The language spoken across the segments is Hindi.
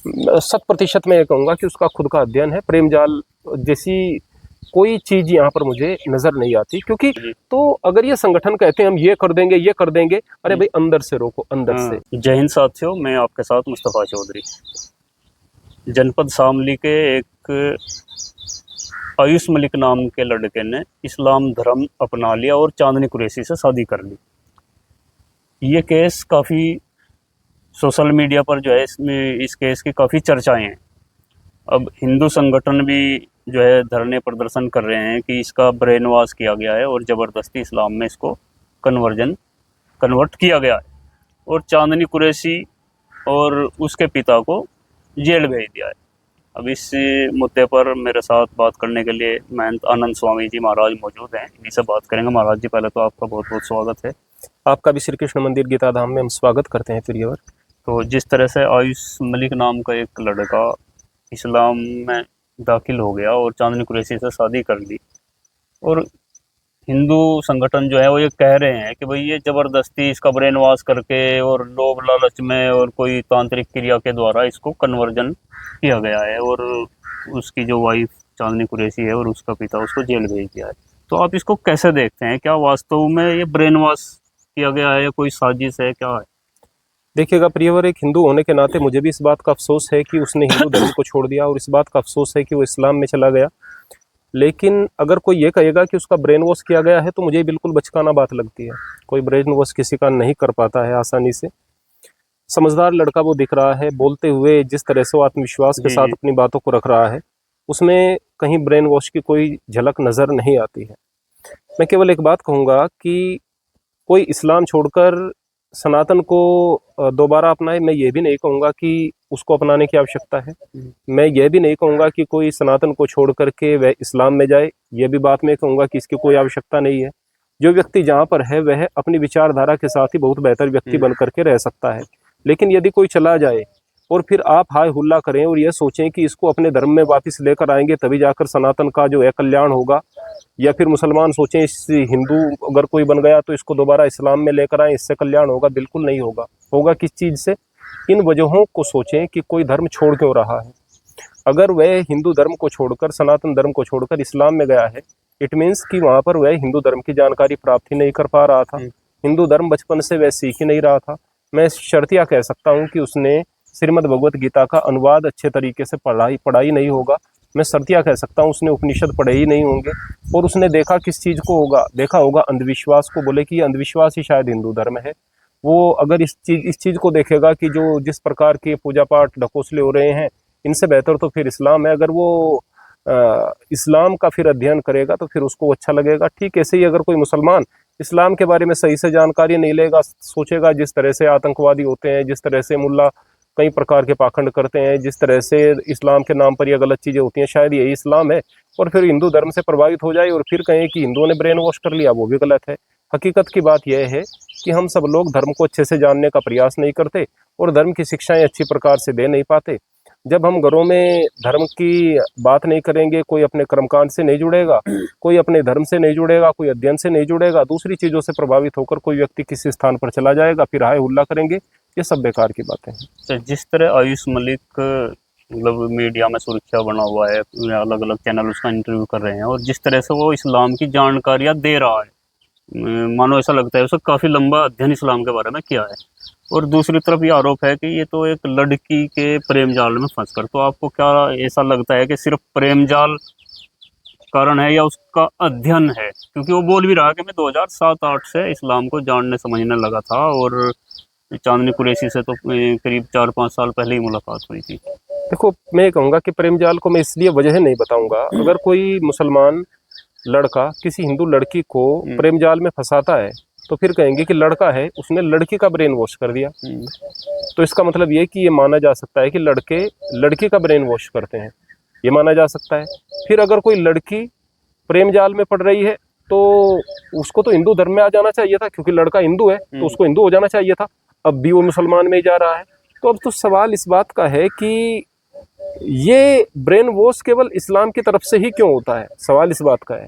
100% मैं ये कहूँगा कि उसका खुद का अध्ययन है। प्रेम जाल जैसी कोई चीज़ यहाँ पर मुझे नज़र नहीं आती, क्योंकि तो अगर ये संगठन कहते हैं हम ये कर देंगे, ये कर देंगे, अरे भाई अंदर से रोको, अंदर से। जय हिंद साथियों, मैं आपके साथ मुस्तफ़ा चौधरी। जनपद शामली के एक आयुष मलिक नाम के लड़के ने इस्लाम धर्म अपना लिया और चांदनी कुरैशी से शादी कर ली। ये केस काफ़ी सोशल मीडिया पर जो है इस केस की काफ़ी चर्चाएं हैं। अब हिंदू संगठन भी जो है धरने प्रदर्शन कर रहे हैं कि इसका ब्रेन वॉश किया गया है और ज़बरदस्ती इस्लाम में इसको कन्वर्ट किया गया है, और चांदनी कुरैशी और उसके पिता को जेल भेज दिया है। अब इस मुद्दे पर मेरे साथ बात करने के लिए महंत आनंद स्वामी जी महाराज मौजूद हैं, इन्हीं से बात करेंगे। महाराज जी, पहले तो आपका बहुत बहुत स्वागत है। आपका भी श्री कृष्ण मंदिर गीता धाम में हम स्वागत करते हैं प्रियवर। तो जिस तरह से आयुष मलिक नाम का एक लड़का इस्लाम में दाखिल हो गया और चांदनी कुरैशी से शादी कर ली, और हिंदू संगठन जो है वो ये कह रहे हैं कि भाई ये ज़बरदस्ती इसका ब्रेन वॉश करके और लोभ लालच में और कोई तांत्रिक क्रिया के द्वारा इसको कन्वर्जन किया गया है, और उसकी जो वाइफ चांदनी कुरैशी है और उसका पिता उसको जेल भेज दिया है। तो आप इसको कैसे देखते हैं? क्या वास्तव में ये ब्रेन वॉश किया गया है, कोई साजिश है, क्या है? देखिएगा प्रियवर, एक हिंदू होने के नाते मुझे भी इस बात का अफसोस है कि उसने हिंदू धर्म को छोड़ दिया, और इस बात का अफसोस है कि वो इस्लाम में चला गया। लेकिन अगर कोई ये कहेगा कि उसका ब्रेन वॉश किया गया है, तो मुझे बिल्कुल बचकाना बात लगती है। कोई ब्रेन वॉश किसी का नहीं कर पाता है आसानी से। समझदार लड़का वो दिख रहा है, बोलते हुए जिस तरह से वो आत्मविश्वास के साथ अपनी बातों को रख रहा है, उसमें कहीं ब्रेन वॉश की कोई झलक नज़र नहीं आती है। मैं केवल एक बात कहूँगा कि कोई इस्लाम छोड़कर सनातन को दोबारा अपनाए, मैं ये भी नहीं कहूँगा कि उसको अपनाने की आवश्यकता है। मैं ये भी नहीं कहूँगा कि कोई सनातन को छोड़ करके वह इस्लाम में जाए, ये भी बात मैं कहूँगा कि इसकी कोई आवश्यकता नहीं है। जो व्यक्ति जहाँ पर है वह अपनी विचारधारा के साथ ही बहुत बेहतर व्यक्ति बन करके रह सकता है। लेकिन यदि कोई चला जाए और फिर आप हाय हुल्ला करें और ये सोचें कि इसको अपने धर्म में वापस लेकर आएंगे तभी जाकर सनातन का जो है कल्याण होगा, या फिर मुसलमान सोचें इस हिंदू अगर कोई बन गया तो इसको दोबारा इस्लाम में लेकर आएं, इससे कल्याण होगा, बिल्कुल नहीं होगा। होगा किस चीज़ से? इन वजहों को सोचें कि कोई धर्म छोड़ क्यों रहा है। अगर वह हिंदू धर्म को छोड़कर, सनातन धर्म को छोड़कर इस्लाम में गया है, इट मीन्स कि वहाँ पर वह हिंदू धर्म की जानकारी प्राप्त ही नहीं कर पा रहा था, हिंदू धर्म बचपन से वह सीख ही नहीं रहा था। मैं शर्तिया कह सकता हूँ कि उसने श्रीमद् भगवत गीता का अनुवाद अच्छे तरीके से पढ़ाई नहीं होगा। मैं शर्तिया कह सकता हूँ उसने उपनिषद पढ़े ही नहीं होंगे, और उसने देखा किस चीज़ को होगा, देखा होगा अंधविश्वास को। बोले कि ये अंधविश्वास ही शायद हिंदू धर्म है। वो अगर इस चीज़ को देखेगा कि जो जिस प्रकार के पूजा पाठ ढकोसले हो रहे हैं, इनसे बेहतर तो फिर इस्लाम है, अगर वो इस्लाम का फिर अध्ययन करेगा तो फिर उसको अच्छा लगेगा। ठीक ऐसे ही अगर कोई मुसलमान इस्लाम के बारे में सही से जानकारी नहीं लेगा, सोचेगा जिस तरह से आतंकवादी होते हैं, जिस तरह से मुल्ला कई प्रकार के पाखंड करते हैं, जिस तरह से इस्लाम के नाम पर यह गलत चीज़ें होती हैं, शायद यही इस्लाम है, और फिर हिंदू धर्म से प्रभावित हो जाए और फिर कहें कि हिंदुओं ने ब्रेन वॉश कर लिया, वो भी गलत है। हकीकत की बात यह है कि हम सब लोग धर्म को अच्छे से जानने का प्रयास नहीं करते और धर्म की शिक्षाएं अच्छी प्रकार से दे नहीं पाते। जब हम घरों में धर्म की बात नहीं करेंगे, कोई अपने कर्मकांड से नहीं जुड़ेगा, कोई अपने धर्म से नहीं जुड़ेगा, कोई अध्ययन से नहीं जुड़ेगा, दूसरी चीज़ों से प्रभावित होकर कोई व्यक्ति किसी स्थान पर चला जाएगा, फिर हाय हुल्ला करेंगे, ये सब बेकार की बातें हैं। तो जिस तरह आयुष मलिक मतलब मीडिया में सुर्खियाँ बना हुआ है, अलग अलग चैनल उसका इंटरव्यू कर रहे हैं, और जिस तरह से वो इस्लाम की जानकारियाँ दे रहा है, मानो ऐसा लगता है उसका काफ़ी लंबा अध्ययन इस्लाम के बारे में किया है, और दूसरी तरफ ये आरोप है कि ये तो एक लड़की के प्रेम जाल में फंस कर। तो आपको क्या ऐसा लगता है कि सिर्फ प्रेम जाल कारण है या उसका अध्ययन है? क्योंकि वो बोल भी रहा कि मैं 2007-8 से इस्लाम को जानने समझने लगा था, और चांदनी कुरैशी से तो करीब 4-5 साल पहले ही मुलाकात हुई थी। देखो, मैं ये कहूँगा कि प्रेम जाल को मैं इसलिए वजह नहीं बताऊँगा। अगर कोई मुसलमान लड़का किसी हिंदू लड़की को प्रेम जाल में फंसाता है तो फिर कहेंगे कि लड़का है, उसने लड़की का ब्रेन वॉश कर दिया। तो इसका मतलब ये कि ये माना जा सकता है कि लड़के लड़की का ब्रेन वॉश करते हैं, ये माना जा सकता है। फिर अगर कोई लड़की प्रेम जाल में पड़ रही है तो उसको तो हिंदू धर्म में आ जाना चाहिए था, क्योंकि लड़का हिंदू है तो उसको हिंदू हो जाना चाहिए था। अब भी वो मुसलमान में ही जा रहा है। तो अब तो सवाल इस बात का है कि ये ब्रेन वॉश केवल इस्लाम की तरफ से ही क्यों होता है? सवाल इस बात का है।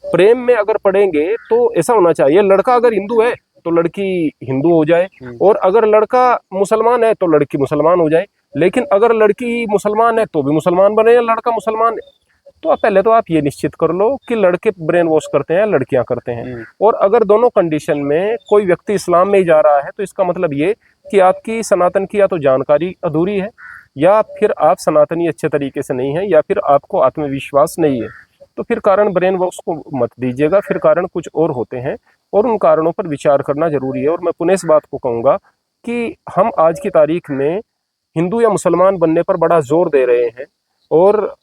प्रेम में अगर पढ़ेंगे तो ऐसा होना चाहिए, लड़का अगर हिंदू है तो लड़की हिंदू हो जाए, और अगर लड़का मुसलमान है तो लड़की मुसलमान हो जाए। लेकिन अगर लड़की मुसलमान है तो भी मुसलमान बने या लड़का मुसलमान है, तो पहले तो आप ये निश्चित कर लो कि लड़के ब्रेन वॉश करते हैं या लड़कियां करते हैं। और अगर दोनों कंडीशन में कोई व्यक्ति इस्लाम में ही जा रहा है तो इसका मतलब ये कि आपकी सनातन की या तो जानकारी अधूरी है, या फिर आप सनातनी अच्छे तरीके से नहीं है, या फिर आपको आत्मविश्वास नहीं है। तो फिर कारण ब्रेन वॉश को मत दीजिएगा, फिर कारण कुछ और होते हैं और उन कारणों पर विचार करना जरूरी है। और मैं पुनः इस बात को कहूँगा कि हम आज की तारीख में हिंदू या मुसलमान बनने पर बड़ा जोर दे रहे हैं और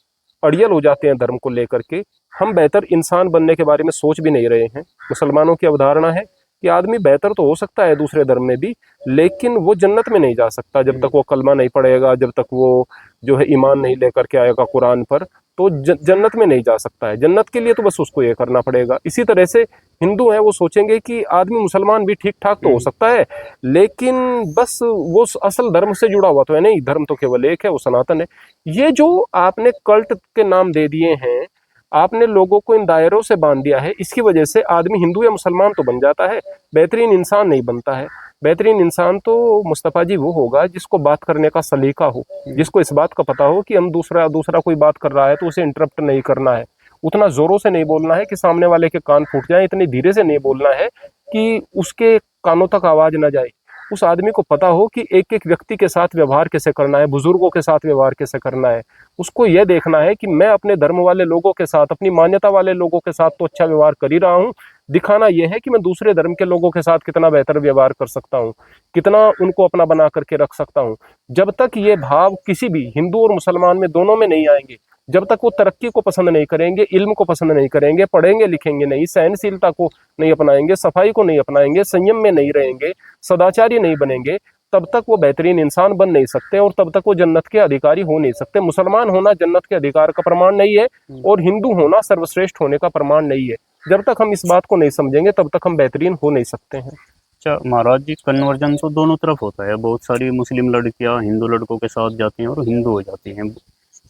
अड़ियल हो जाते हैं धर्म को लेकर के। हम बेहतर इंसान बनने के बारे में सोच भी नहीं रहे हैं। मुसलमानों की अवधारणा है कि आदमी बेहतर तो हो सकता है दूसरे धर्म में भी, लेकिन वो जन्नत में नहीं जा सकता जब तक वो कलमा नहीं पढ़ेगा, जब तक वो जो है ईमान नहीं लेकर के आएगा कुरान पर, तो जन्नत में नहीं जा सकता है। जन्नत के लिए तो बस उसको ये करना पड़ेगा। इसी तरह से हिंदू हैं, वो सोचेंगे कि आदमी मुसलमान भी ठीक ठाक तो हो सकता है, लेकिन बस वो असल धर्म से जुड़ा हुआ तो है नहीं, धर्म तो केवल एक है, वो सनातन है। ये जो आपने कल्ट के नाम दे दिए हैं, आपने लोगों को इन दायरों से बांध दिया है, इसकी वजह से आदमी हिंदू या मुसलमान तो बन जाता है, बेहतरीन इंसान नहीं बनता है। बेहतरीन इंसान तो मुस्तफ़ा जी वो होगा जिसको बात करने का सलीका हो, जिसको इस बात का पता हो कि हम दूसरा कोई बात कर रहा है तो उसे इंटरप्ट नहीं करना है, उतना जोरों से नहीं बोलना है कि सामने वाले के कान फूट जाए, इतनी धीरे से नहीं बोलना है कि उसके कानों तक आवाज ना जाए। उस आदमी को पता हो कि एक एक व्यक्ति के साथ व्यवहार कैसे करना है, बुजुर्गों के साथ व्यवहार कैसे करना है। उसको यह देखना है कि मैं अपने धर्म वाले लोगों के साथ, अपनी मान्यता वाले लोगों के साथ तो अच्छा व्यवहार कर ही रहा हूँ, दिखाना यह है कि मैं दूसरे धर्म के लोगों के साथ कितना बेहतर व्यवहार कर सकता हूँ, कितना उनको अपना बना करके रख सकता हूँ। जब तक ये भाव किसी भी हिंदू और मुसलमान में, दोनों में नहीं आएंगे, जब तक वो तरक्की को पसंद नहीं करेंगे, इल्म को पसंद नहीं करेंगे, पढ़ेंगे लिखेंगे नहीं, सहनशीलता को नहीं अपनाएंगे, सफाई को नहीं अपनाएंगे, संयम में नहीं रहेंगे, सदाचारी नहीं बनेंगे, तब तक वो बेहतरीन इंसान बन नहीं सकते और तब तक वो जन्नत के अधिकारी हो नहीं सकते। मुसलमान होना जन्नत के अधिकार का प्रमाण नहीं है और हिंदू होना सर्वश्रेष्ठ होने का प्रमाण नहीं है। जब तक हम इस बात को नहीं समझेंगे तब तक हम बेहतरीन हो नहीं सकते हैं। अच्छा महाराज जी, कन्वर्जन तो दोनों तरफ होता है। बहुत सारी मुस्लिम लड़कियां हिंदू लड़कों के साथ जाती हैं और हिंदू हो जाती हैं।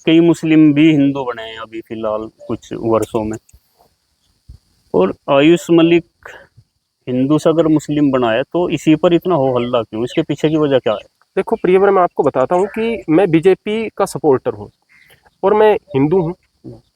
कई मुस्लिम भी हिंदू बने हैं अभी फिलहाल कुछ वर्षों में। और आयुष मलिक हिंदू से अगर मुस्लिम बनाया तो इसी पर इतना हो हल्ला क्यों? इसके पीछे की वजह क्या है? देखो प्रियवर, मैं आपको बताता हूँ कि मैं बीजेपी का सपोर्टर हूँ और मैं हिंदू हूँ,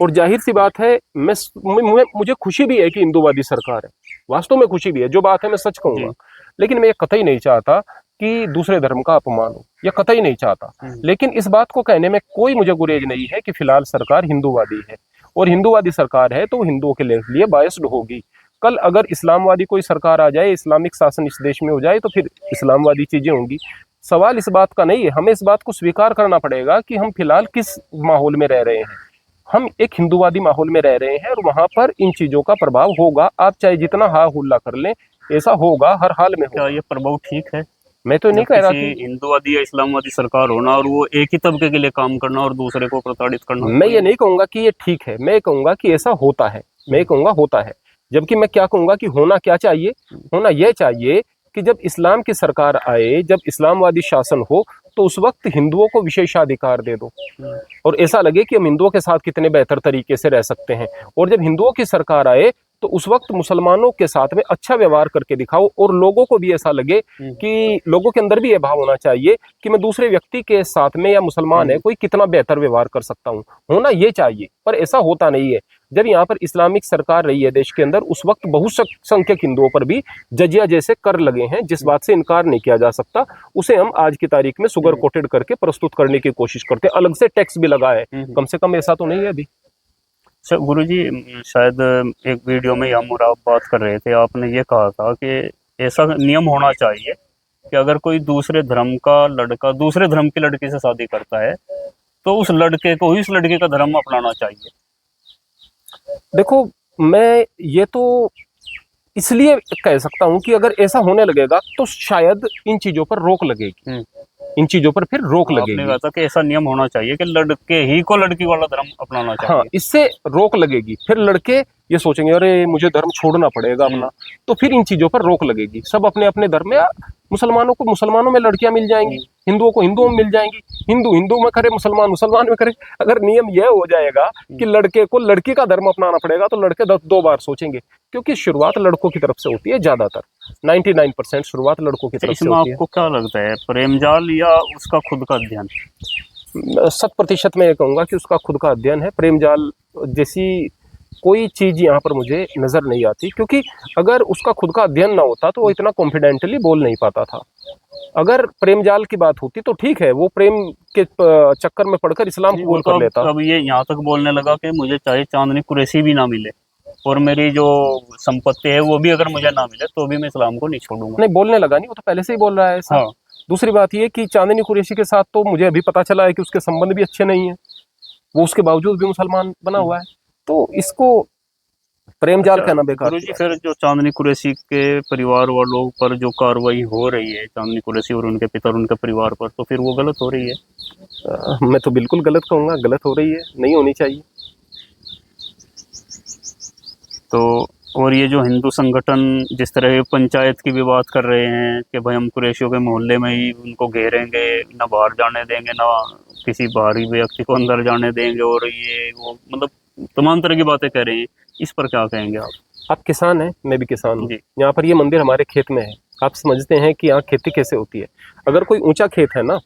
और जाहिर सी बात है मुझे खुशी भी है कि हिंदूवादी सरकार है, वास्तव में खुशी भी है, जो बात है मैं सच कहूंगा। लेकिन मैं ये कतई नहीं चाहता कि दूसरे धर्म का अपमान हो, यह कतई नहीं चाहता। लेकिन इस बात को कहने में कोई मुझे गुरेज नहीं है कि फिलहाल सरकार हिंदूवादी है, और हिंदूवादी सरकार है तो हिंदुओं के लिए बायस्ड होगी। कल अगर इस्लामवादी कोई सरकार आ जाए, इस्लामिक शासन इस देश में हो जाए, तो फिर इस्लामवादी चीजें होंगी। सवाल इस बात का नहीं है, हमें इस बात को स्वीकार करना पड़ेगा कि हम फिलहाल किस माहौल में रह रहे हैं। हम एक हिंदूवादी माहौल में रह रहे हैं और वहां पर इन चीजों का प्रभाव होगा। आप चाहे जितना हा हुल्ला कर लें, ऐसा होगा, हर हाल में होगा। क्या ये प्रभाव ठीक है? मैं तो नहीं कह रहा कि हिंदूवादी या इस्लामवादी सरकार होना और वो एक ही तबके के लिए काम करना और दूसरे को प्रताड़ित करना, मैं ये नहीं कहूंगा कि ये ठीक है, मैं कहूंगा कि ऐसा होता है, मैं कहूंगा होता है। जबकि मैं क्या कहूंगा कि होना क्या चाहिए, होना यह चाहिए कि जब इस्लाम की सरकार आए, जब इस्लामवादी शासन हो, तो उस वक्त हिंदुओं को विशेषाधिकार दे दो और ऐसा लगे कि हम हिंदुओं के साथ कितने बेहतर तरीके से रह सकते हैं। और जब हिंदुओं की सरकार आए तो उस वक्त मुसलमानों के साथ में अच्छा व्यवहार करके दिखाओ, और लोगों को भी ऐसा लगे कि लोगों के अंदर भी ये भाव होना चाहिए कि मैं दूसरे व्यक्ति के साथ में, या मुसलमान है कोई, कितना बेहतर व्यवहार कर सकता हूँ। होना ये चाहिए, पर ऐसा होता नहीं है। जब यहाँ पर इस्लामिक सरकार रही है देश के अंदर, उस वक्त बहुसंख्यक हिंदुओं पर भी जजिया जैसे कर लगे हैं, जिस बात से इनकार नहीं किया जा सकता। उसे हम आज की तारीख में सुगर कोटेड करके प्रस्तुत करने की कोशिश करते हैं। अलग से टैक्स भी लगा है, कम से कम ऐसा तो नहीं है अभी। अच्छा गुरुजी, शायद एक वीडियो में हम और आप बात कर रहे थे, आपने ये कहा था कि ऐसा नियम होना चाहिए कि अगर कोई दूसरे धर्म का लड़का दूसरे धर्म की लड़की से शादी करता है तो उस लड़के को ही उस लड़के का धर्म अपनाना चाहिए। देखो, मैं ये तो इसलिए कह सकता हूं कि अगर ऐसा होने लगेगा तो शायद इन चीजों पर रोक लगेगी, इन चीजों पर फिर रोक लगेगी। आपने कहा था कि ऐसा नियम होना चाहिए कि लड़के ही को लड़की वाला धर्म अपनाना चाहिए। हाँ, इससे रोक लगेगी। फिर लड़के ये सोचेंगे अरे मुझे धर्म छोड़ना पड़ेगा अपना, तो फिर इन चीजों पर रोक लगेगी। सब अपने अपने धर्म में, मुसलमानों को मुसलमानों में लड़कियां मिल जाएंगी, हिंदुओं को हिंदुओं में मिल जाएंगी, हिंदू हिंदू में करे, मुसलमान मुसलमान में करे। अगर नियम यह हो जाएगा कि लड़के को लड़की का धर्म अपनाना पड़ेगा तो लड़के 2 बार सोचेंगे, क्योंकि शुरुआत लड़कों की तरफ से होती है ज्यादातर। 99% शुरुआत लड़कों की तरफ से इसमें होती आपको क्या लगता है, प्रेम जाल या उसका खुद का अध्ययन? है। 100% मैं ये कहूँगा कि उसका खुद का अध्ययन है। प्रेम जाल जैसी कोई चीज़ यहाँ पर मुझे नज़र नहीं आती, क्योंकि अगर उसका खुद का अध्ययन ना होता तो वो इतना कॉन्फिडेंटली बोल नहीं पाता था। अगर प्रेम जाल की बात होती तो ठीक है, वो प्रेम के चक्कर में पड़कर इस्लाम नहीं, कबूल वो तो कर लेता। अब ये यहाँ तक बोलने लगा कि मुझे चाहे चांदनी कुरैशी भी ना मिले और मेरी जो संपत्ति है वो भी अगर मुझे ना मिले तो भी मैं इस्लाम को नहीं छोड़ूंगा। नहीं, बोलने लगा नहीं, वो तो पहले से ही बोल रहा है ऐसा। हाँ, दूसरी बात ये कि चांदनी कुरैशी के साथ तो मुझे अभी पता चला है कि उसके संबंध भी अच्छे नहीं है, वो उसके बावजूद भी मुसलमान बना हुआ है, तो इसको प्रेम जाल कहना बेकार गुरु जी, है। फिर जो चांदनी कुरैशी के परिवार वालों पर जो कार्रवाई हो रही है, चांदनी कुरैशी और उनके पिता और उनके परिवार पर, तो फिर वो गलत हो रही है? मैं तो बिल्कुल गलत कहूंगा, गलत हो रही है, नहीं होनी चाहिए। तो और ये जो हिंदू संगठन जिस तरह ये पंचायत की भी बात कर रहे हैं कि भाई हम कुरैशियों के मोहल्ले में ही उनको घेरेंगे, ना बाहर जाने देंगे, ना किसी बाहरी व्यक्ति को अंदर जाने देंगे, और ये वो मतलब तमाम तरह की बातें कह रहे हैं, इस पर क्या कहेंगे आप किसान हैं, मैं भी किसान हूँ। जी। यहाँ पर ये मंदिर हमारे खेत में है। आप समझते हैं कि यहाँ खेती कैसे होती है। अगर कोई ऊंचा खेत है ना,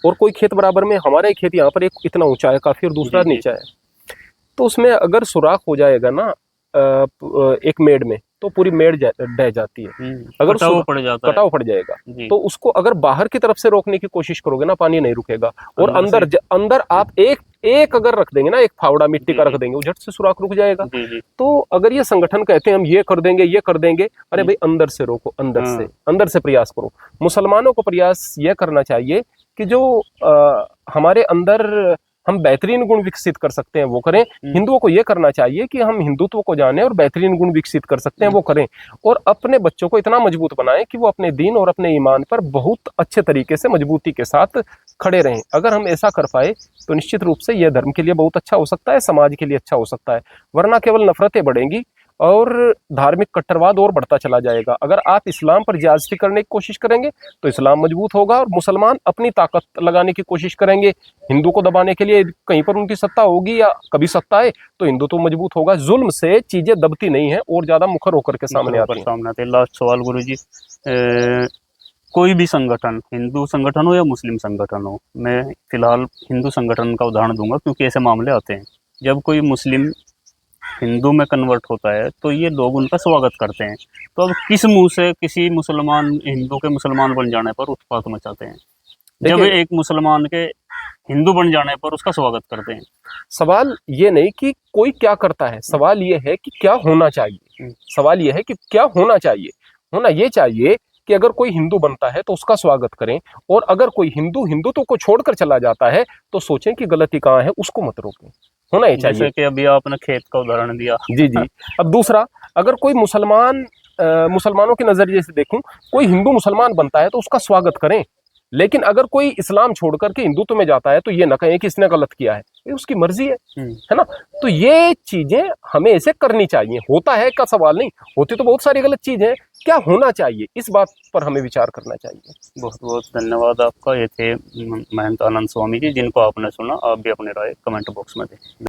और कोई खेत बराबर में, हमारा ही खेत यहाँ पर एक इतना ऊंचा है काफी और दूसरा जी, जी। नीचा है, तो उसमें अगर सुराख हो जाएगा ना एक मेड़ में, तो पूरी मेड़ ढह जाती है। अगर कटाव पड़ जाता है। कटाव पड़ जाएगा, जी। तो उसको अगर बाहर की तरफ से रोकने की कोशिश करोगे ना, पानी नहीं रुकेगा। और अंदर अंदर आप एक अगर रख देंगे ना, एक फावड़ा मिट्टी जी, का जी। रख देंगे, वो झट से सुराख रुक जाएगा। जी, जी। तो अगर ये संगठन कहते हैं हम ये कर देंगे, ये कर देंगे, अरे भाई अंदर से रोको, अंदर से प्रयास करो। मुसलमानों को प्रयास यह करना चाहिए कि जो हमारे अंदर हम बेहतरीन गुण विकसित कर सकते हैं वो करें। हिंदुओं को यह करना चाहिए कि हम हिंदुत्व को जानें और बेहतरीन गुण विकसित कर सकते हैं वो करें, और अपने बच्चों को इतना मजबूत बनाएं कि वो अपने दीन और अपने ईमान पर बहुत अच्छे तरीके से मजबूती के साथ खड़े रहें। अगर हम ऐसा कर पाए तो निश्चित रूप से यह धर्म के लिए बहुत अच्छा हो सकता है, समाज के लिए अच्छा हो सकता है। वरना केवल नफरतें बढ़ेंगी और धार्मिक कट्टरवाद और बढ़ता चला जाएगा। अगर आप इस्लाम पर ज्यादती करने की कोशिश करेंगे तो इस्लाम मजबूत होगा, और मुसलमान अपनी ताकत लगाने की कोशिश करेंगे हिंदू को दबाने के लिए। कहीं पर उनकी सत्ता होगी या कभी सत्ता आए तो हिंदू तो मजबूत होगा। जुल्म से चीजें दबती नहीं है और ज्यादा मुखर होकर के सामने आती हैं। लास्ट सवाल गुरु जी, कोई भी संगठन, हिंदू संगठन हो या मुस्लिम संगठन हो, मैं फिलहाल हिंदू संगठन का उदाहरण दूंगा क्योंकि ऐसे मामले आते हैं, जब कोई मुस्लिम हिंदू में कन्वर्ट होता है तो ये लोग उनका स्वागत करते हैं। तो अब किस मुंह से किसी मुसलमान हिंदू के मुसलमान बन जाने पर उत्पात मचाते हैं, जब एक मुसलमान के हिंदू बन जाने पर उसका स्वागत करते हैं? सवाल ये नहीं कि कोई क्या करता है, सवाल ये है कि क्या होना चाहिए। सवाल ये है कि क्या होना चाहिए। होना ये चाहिए कि अगर कोई हिंदू बनता है तो उसका स्वागत करें, और अगर कोई हिंदुत्व को छोड़कर चला जाता है तो सोचें कि गलती कहाँ है, उसको मत रोकें। होना ही चाहिए। जैसे कि अभी आपने खेत का उदाहरण दिया। जी जी। अब दूसरा, अगर कोई मुसलमानों के नजरिए से देखूं, कोई हिंदू मुसलमान बनता है तो उसका स्वागत करें, लेकिन अगर कोई इस्लाम छोड़ करके हिंदुत्व में जाता है तो ये ना कहें कि इसने गलत किया है, ये उसकी मर्जी है ना। तो ये चीजें हमें ऐसे करनी चाहिए। होता है का सवाल नहीं, होती तो बहुत सारी गलत चीजें हैं, क्या होना चाहिए इस बात पर हमें विचार करना चाहिए। बहुत बहुत धन्यवाद आपका। ये थे महंत आनंद स्वामी जी, जिनको आपने सुना। आप भी अपनी राय कमेंट बॉक्स में दें।